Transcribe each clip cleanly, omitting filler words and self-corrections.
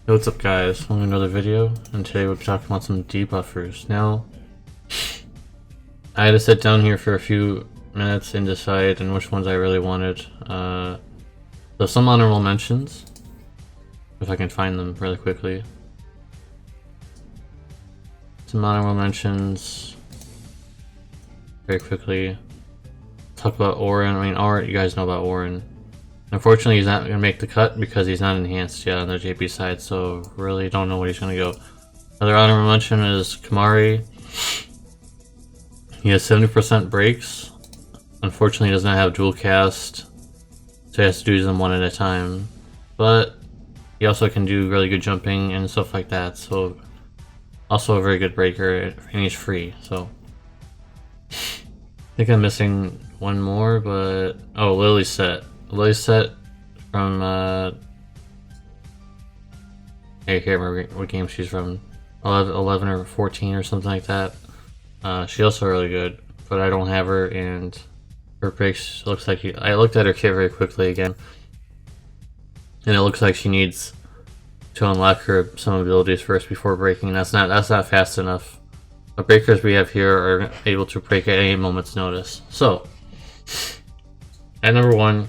Hey, what's up guys? Welcome to another video, and today we'll be talking about some debuffers. Now, I had to sit down here for a few minutes and decide on which ones I really wanted. So some honorable mentions, if I can find them really quickly. Some honorable mentions, very quickly. Talk about Orin. I mean, Orin, you guys know about Orin. Unfortunately, he's not going to make the cut because he's not enhanced yet on the JP side, so really don't know what he's going to go. Another honorable mention is Kumari. He has 70% breaks. Unfortunately, he does not have dual cast, so he has to do them one at a time. But he also can do really good jumping and stuff like that, so also a very good breaker, and he's free, so. I think I'm missing one more, but... oh, Lily's set. Lily's set from, I can't remember what game she's from, 11 or 14 or something like that. She's also really good, but I don't have her, and her breaks looks like... I looked at her kit very quickly again, and it looks like she needs to unlock her some abilities first before breaking. That's not fast enough. The breakers we have here are able to break at any moment's notice. So, at number one,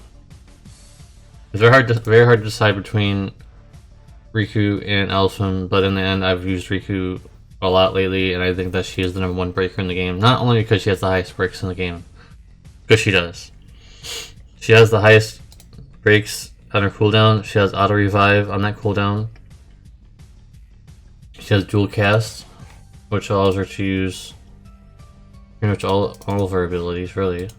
it's very hard to decide between Riku and Elfim, but in the end, I've used Riku a lot lately, and I think that she is the number one breaker in the game. Not only because she has the highest breaks in the game, because she does. She has the highest breaks on her cooldown. She has auto revive on that cooldown. She has dual cast, which allows her to use pretty much all of her abilities, really.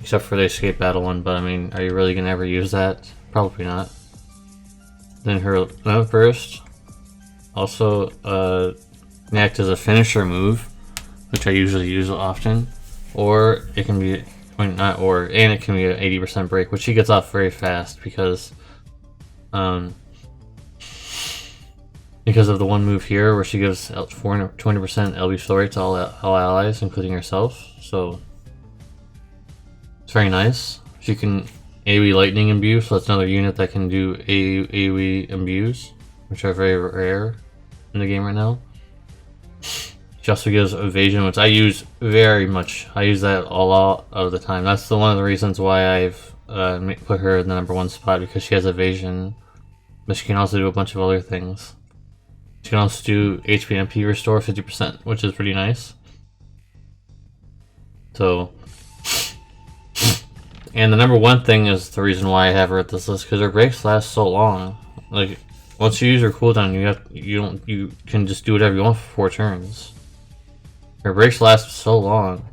Except for the escape battle one, but I mean, are you really gonna ever use that? Probably not. Then her burst also can act as a finisher move, which I usually use often, or it can be and it can be an 80% break, which she gets off very fast because of the one move here where she gives 200% LB story to all allies, including herself. So it's very nice. She can AoE lightning imbue, so that's another unit that can do AoE imbues, which are very rare in the game right now. She also gives evasion, which I use very much. I use that a lot of the time. That's one of the reasons why I've put her in the number one spot, because she has evasion, but she can also do a bunch of other things. She can also do HP and MP restore 50%, which is pretty nice. So, and the number one thing is the reason why I have her at this list, because her breaks last so long. Like, once you use her cooldown, you can just do whatever you want for 4 turns. Her breaks last so long.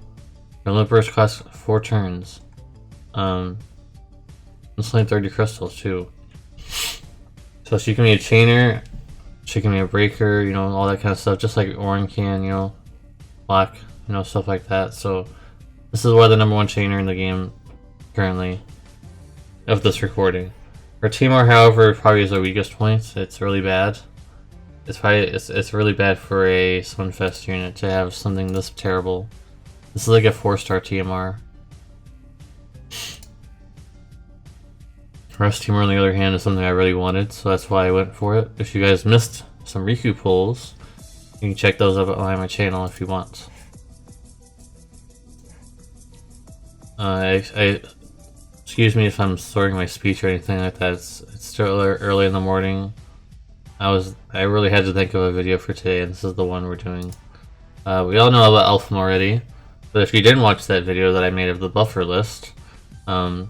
Her limit burst costs 4 turns. And slain 30 crystals too. So she can be a chainer, she can be a breaker, you know, all that kind of stuff, just like Orin can, you know, block, you know, stuff like that. So this is why the number one chainer in the game currently of this recording. Her TMR, however, probably is her weakest point. It's really bad. It's really bad for a Sunfest unit to have something this terrible. This is like a 4-star TMR. Rest TMR, on the other hand, is something I really wanted, so that's why I went for it. If you guys missed some Riku pulls, you can check those up on my channel if you want. Excuse me if I'm slurring my speech or anything like that. It's still early in the morning. I really had to think of a video for today, and this is the one we're doing. We all know about Elfim already, but if you didn't watch that video that I made of the buffer list, Elfim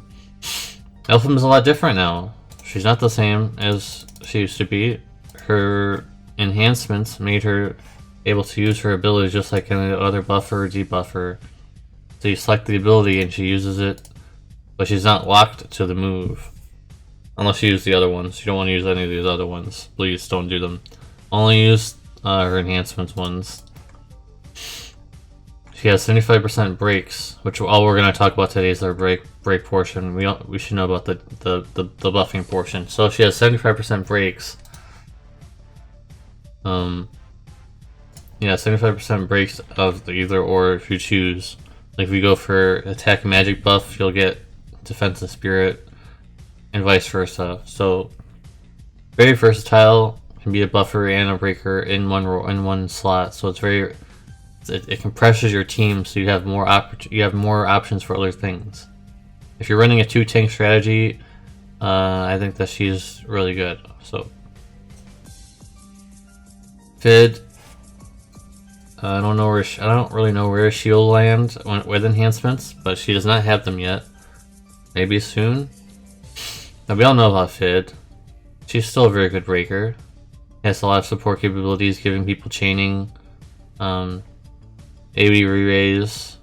is a lot different now. She's not the same as she used to be. Her enhancements made her able to use her abilities just like any other buffer or debuffer. So you select the ability and she uses it, but she's not locked to the move. Unless you use the other ones. You don't want to use any of these other ones. Please don't do them. Only use her enhancements ones. She has 75% breaks, which all we're going to talk about today is her break portion. We should know about the buffing portion. So she has 75% breaks. Yeah, 75% breaks of the either or if you choose. Like if you go for attack magic buff, you'll get defense and spirit, and vice versa. So very versatile. Can be a buffer and a breaker in one slot. So it's very it compresses your team, so you have more options for other things. If you're running a 2-tank strategy, I think that she's really good. So Fid, I don't really know where she'll land with enhancements, but she does not have them yet. Maybe soon. Now we all know about Fid. She's still a very good breaker. Has a lot of support capabilities, giving people chaining, AoE re-raise,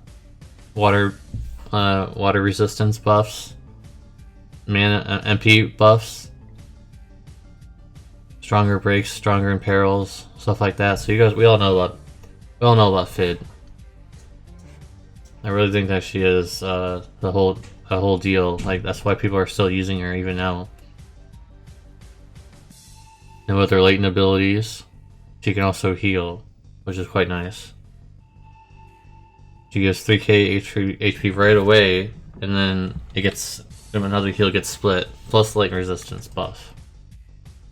water resistance buffs, mana MP buffs, stronger breaks, stronger in perils, stuff like that. So we all know about Fid. I really think that she is a whole deal. Like, that's why people are still using her even now. And with her latent abilities, she can also heal, which is quite nice. She gives 3k HP right away, and then another heal gets split, plus light resistance buff.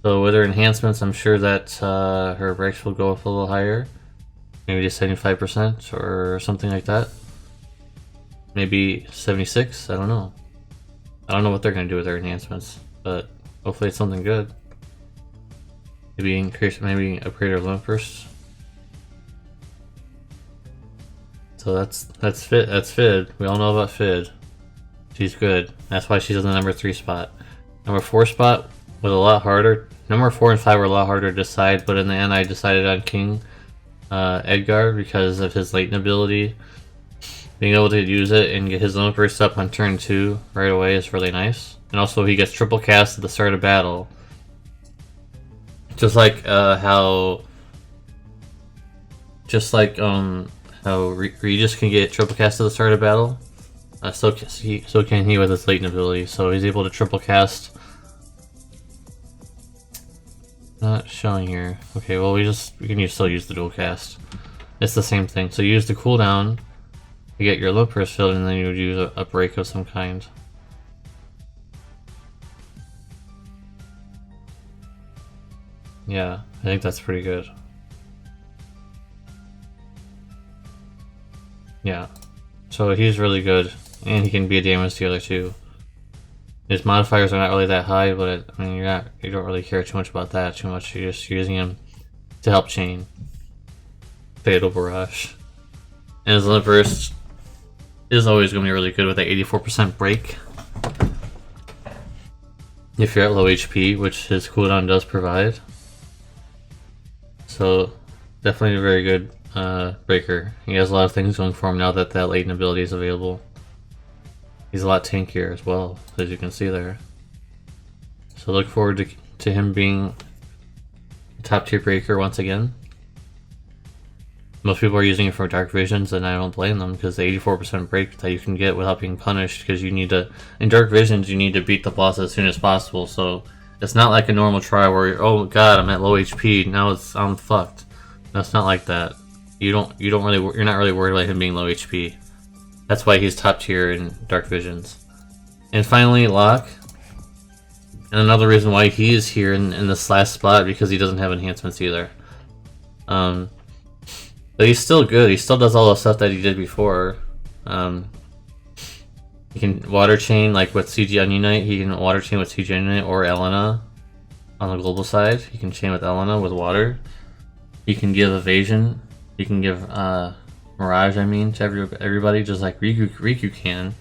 So with her enhancements, I'm sure that her breaks will go up a little higher. Maybe to 75% or something like that. Maybe 76, I don't know. I don't know what they're going to do with their enhancements, but hopefully it's something good. Maybe upgrade her limp first. So that's Fid. We all know about Fid. She's good. That's why she's in the number 3 spot. Number 4 spot was a lot harder. Number 4 and 5 were a lot harder to decide, but in the end I decided on King Edgard because of his latent ability. Being able to use it and get his limp burst up on turn 2 right away is really nice. And also he gets triple cast at the start of battle. Just like how Regis can get triple cast at the start of battle, so can he with his latent ability. So he's able to triple cast. Not showing here. Okay, well we can still use the dual cast. It's the same thing. So you use the cooldown, you get your limp burst filled, and then you would use a break of some kind. Yeah, I think that's pretty good. Yeah, so he's really good, and he can be a damage dealer too. His modifiers are not really that high, but I mean you don't really care too much about that too much. You're just using him to help chain. Fatal Barrage, and his limp burst is always going to be really good with that 84% break. If you're at low HP, which his cooldown does provide. So definitely a very good breaker. He has a lot of things going for him now that latent ability is available. He's a lot tankier as well, as you can see there. So look forward to him being a top tier breaker once again. Most people are using it for dark visions, and I don't blame them, because the 84% break that you can get without being punished, because in dark visions you need to beat the boss as soon as possible. So it's not like a normal try where oh god, I'm at low HP, now I'm fucked. No, it's not like that. You're not really worried about him being low HP. That's why he's top tier in dark visions. And finally, Locke. And another reason why he is here in this last spot, because he doesn't have enhancements either. But he's still good. He still does all the stuff that he did before. He can water chain, like with CG Unite. He can water chain with CG Unite or Elena on the global side. He can chain with Elena with water. He can give evasion. He can give Mirage, to everybody, just like Riku can.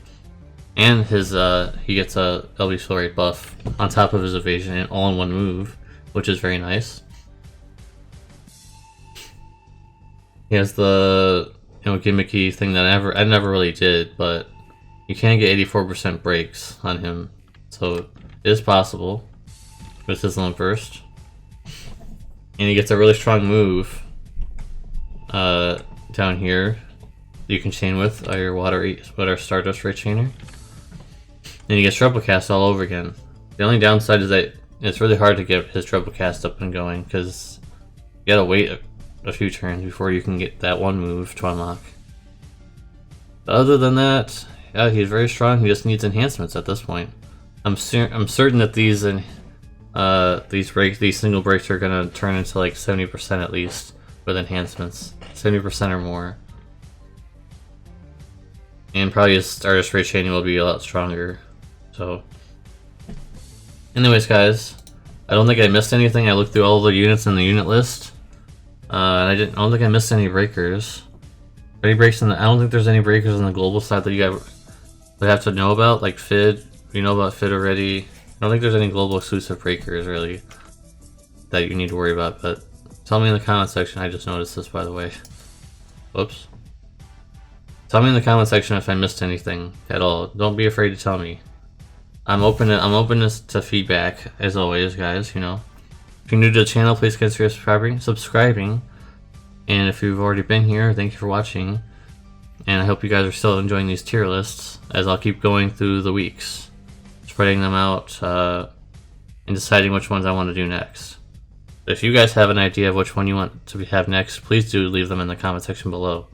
And he gets a LB Soul Rate buff on top of his evasion and all in one move, which is very nice. He has the gimmicky thing that I never really did, but you can get 84% breaks on him, so it is possible with his limp burst. And he gets a really strong move down here you can chain with your water Stardust Ray Chainer. And he gets triple cast all over again. The only downside is that it's really hard to get his triple cast up and going, because you gotta wait a few turns before you can get that one move to unlock. But other than that, yeah, he's very strong. He just needs enhancements at this point. I'm certain that these single breaks are gonna turn into like 70% at least with enhancements, 70% or more, and probably his Stardust Ray Chaining will be a lot stronger. So, anyways, guys, I don't think I missed anything. I looked through all the units in the unit list, and I don't think I missed any breakers. Any breaks in the? I don't think there's any breakers on the global side that you guys would have to know about, like Fid. You know about Fid already. I don't think there's any global exclusive breakers really that you need to worry about. But tell me in the comment section. I just noticed this, by the way. Whoops. Tell me in the comment section if I missed anything at all. Don't be afraid to tell me. I'm open to feedback as always, guys. You know, if you're new to the channel, please consider subscribing. And if you've already been here, thank you for watching. And I hope you guys are still enjoying these tier lists as I'll keep going through the weeks, spreading them out and deciding which ones I want to do next. If you guys have an idea of which one you want to have next, please do leave them in the comment section below.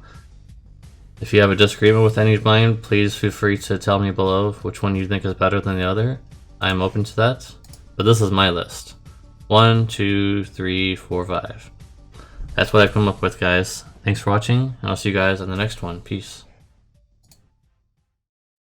If you have a disagreement with any of mine, please feel free to tell me below which one you think is better than the other. I am open to that. But this is my list. 1, 2, 3, 4, 5. That's what I've come up with, guys. Thanks for watching, and I'll see you guys on the next one. Peace.